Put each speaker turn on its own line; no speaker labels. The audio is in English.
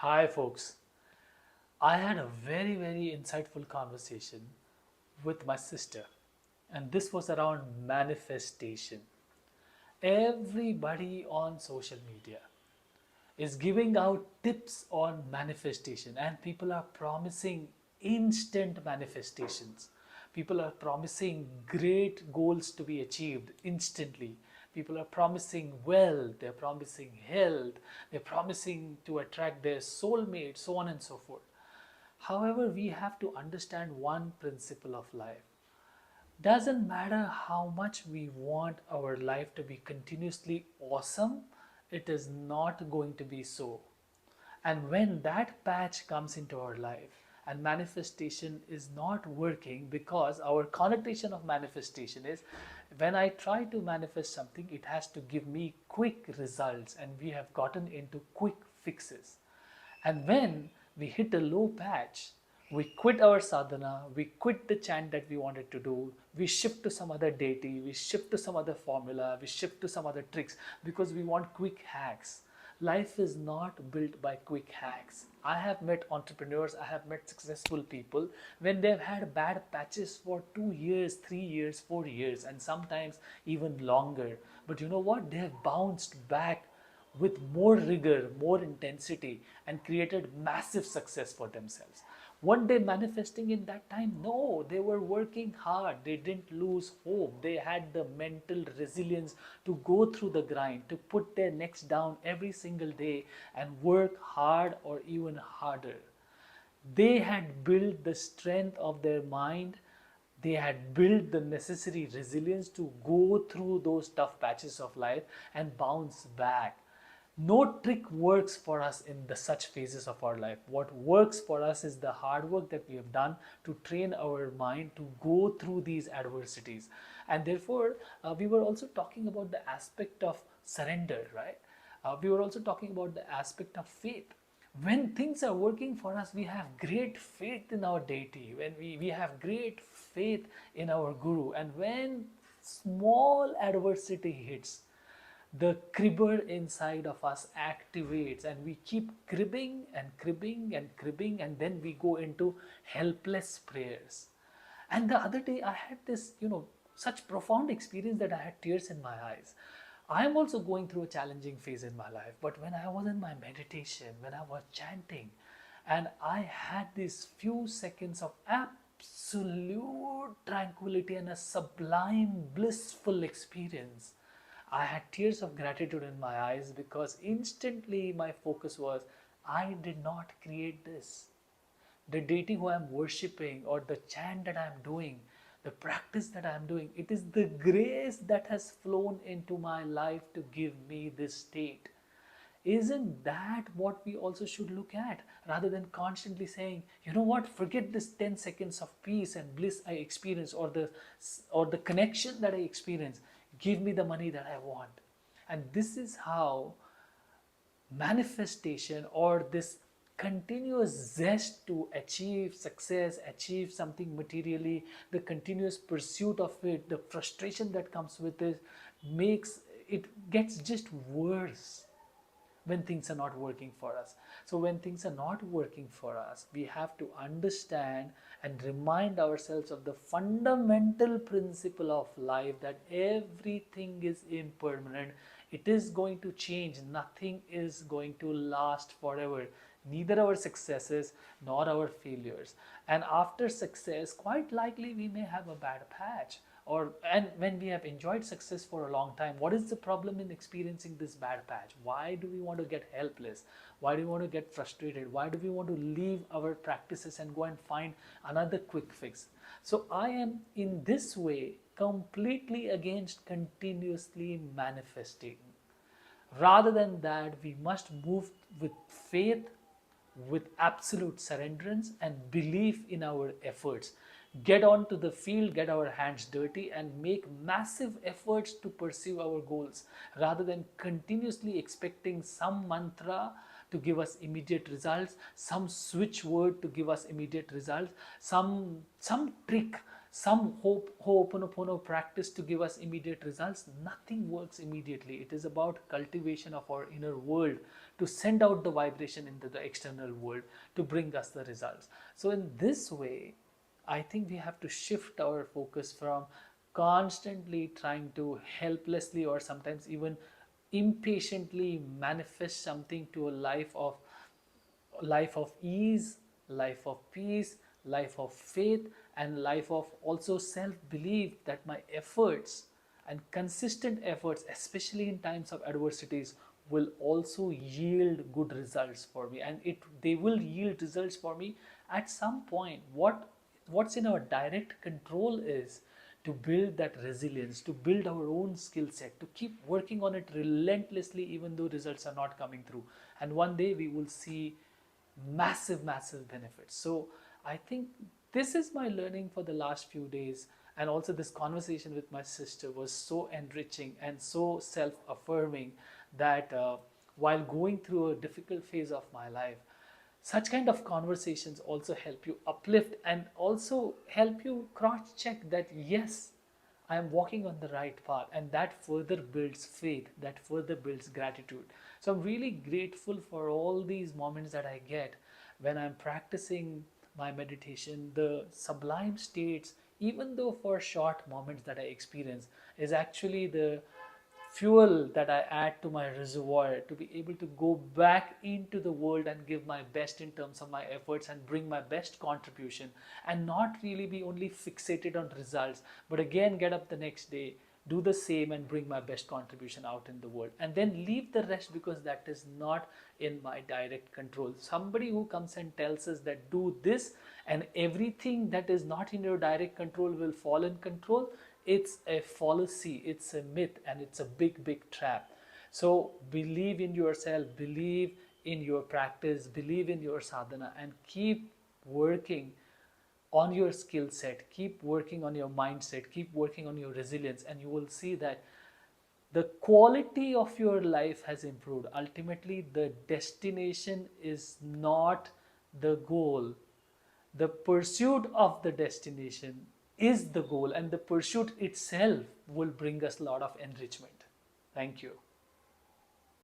Hi, folks. I had a very insightful conversation with my sister, and this was around manifestation. Everybody on social media is giving out tips on manifestation, and people are promising instant manifestations. People are promising great goals to be achieved instantly. People are promising wealth, they're promising health, they're promising to attract their soulmate, so on and so forth. However, we have to understand one principle of life. Doesn't matter how much we want our life to be continuously awesome, it is not going to be so. And when that patch comes into our life and manifestation is not working, because our connotation of manifestation is when I try to manifest something, it has to give me quick results, and we have gotten into quick fixes. And when we hit a low patch, we quit our sadhana, we quit the chant that we wanted to do, we shift to some other deity, we shift to some other formula, we shift to some other tricks because we want quick hacks. Life is not built by quick hacks. I have met entrepreneurs, I have met successful people when they've had bad patches for 2 years, 3 years, 4 years, and sometimes even longer. But you know what? They have bounced back with more rigor, more intensity, and created massive success for themselves. One day manifesting in that time? No, they were working hard. They didn't lose hope. They had the mental resilience to go through the grind, to put their necks down every single day and work hard or even harder. They had built the strength of their mind. They had built the necessary resilience to go through those tough patches of life and bounce back. No trick works for us in the such phases of our life. What works for us is the hard work that we have done to train our mind to go through these adversities. And therefore, we were also talking about the aspect of surrender, right? We were also talking about the aspect of faith. When things are working for us, we have great faith in our deity. When we have great faith in our guru. And when small adversity hits, the cribber inside of us activates, and we keep cribbing and cribbing and cribbing, and then we go into helpless prayers. And the other day I had this, such profound experience that I had tears in my eyes. I am also going through a challenging phase in my life, but when I was in my meditation, when I was chanting, and I had these few seconds of absolute tranquility and a sublime blissful experience, I had tears of gratitude in my eyes, because instantly my focus was, I did not create this. The deity who I'm worshipping, or the chant that I'm doing, the practice that I'm doing, it is the grace that has flown into my life to give me this state. Isn't that what we also should look at, rather than constantly saying, you know what, forget this 10 seconds of peace and bliss I experience, or the connection that I experience. Give me the money that I want. And this is how manifestation, or this continuous zest to achieve success, achieve something materially, the continuous pursuit of it, the frustration that comes with it, makes it gets just worse when things are not working for us. So when things are not working for us, we have to understand and remind ourselves of the fundamental principle of life, that everything is impermanent. It is going to change. Nothing is going to last forever, neither our successes nor our failures. And after success, quite likely we may have a bad patch, and when we have enjoyed success for a long time, what is the problem in experiencing this bad patch? Why do we want to get helpless? Why do we want to get frustrated? Why do we want to leave our practices and go and find another quick fix? So I am in this way completely against continuously manifesting. Rather than that, we must move with faith, with absolute surrenderance and belief in our efforts. Get onto the field, get our hands dirty, and make massive efforts to pursue our goals, rather than continuously expecting some mantra to give us immediate results, some switch word to give us immediate results, some trick, some Ho'oponopono practice to give us immediate results. Nothing works immediately. It is about cultivation of our inner world to send out the vibration into the external world to bring us the results. So in this way, I think we have to shift our focus from constantly trying to helplessly or sometimes even impatiently manifest something to a life of ease, life of peace, life of faith, and life of also self belief that my efforts and consistent efforts, especially in times of adversities, will also yield good results for me, and they will yield results for me at some point. What's in our direct control is to build that resilience, to build our own skill set, to keep working on it relentlessly even though results are not coming through, and one day we will see massive benefits. So I think this is my learning for the last few days, and also this conversation with my sister was so enriching and so self-affirming that while going through a difficult phase of my life, such kind of conversations also help you uplift and also help you cross check that yes, I am walking on the right path, and that further builds faith, that further builds gratitude. So I'm really grateful for all these moments that I get when I'm practicing my meditation. The sublime states, even though for short moments that I experience, is actually the fuel that I add to my reservoir to be able to go back into the world and give my best in terms of my efforts and bring my best contribution, and not really be only fixated on results, but again get up the next day, do the same, and bring my best contribution out in the world, and then leave the rest because that is not in my direct control. Somebody who comes and tells us that do this and everything that is not in your direct control will fall in control, it's a fallacy, it's a myth, and it's a big trap. So believe in yourself, believe in your practice, believe in your sadhana, and keep working on your skill set, keep working on your mindset, keep working on your resilience, and you will see that the quality of your life has improved. Ultimately, the destination is not the goal. The pursuit of the destination is the goal, and the pursuit itself will bring us a lot of enrichment. Thank you.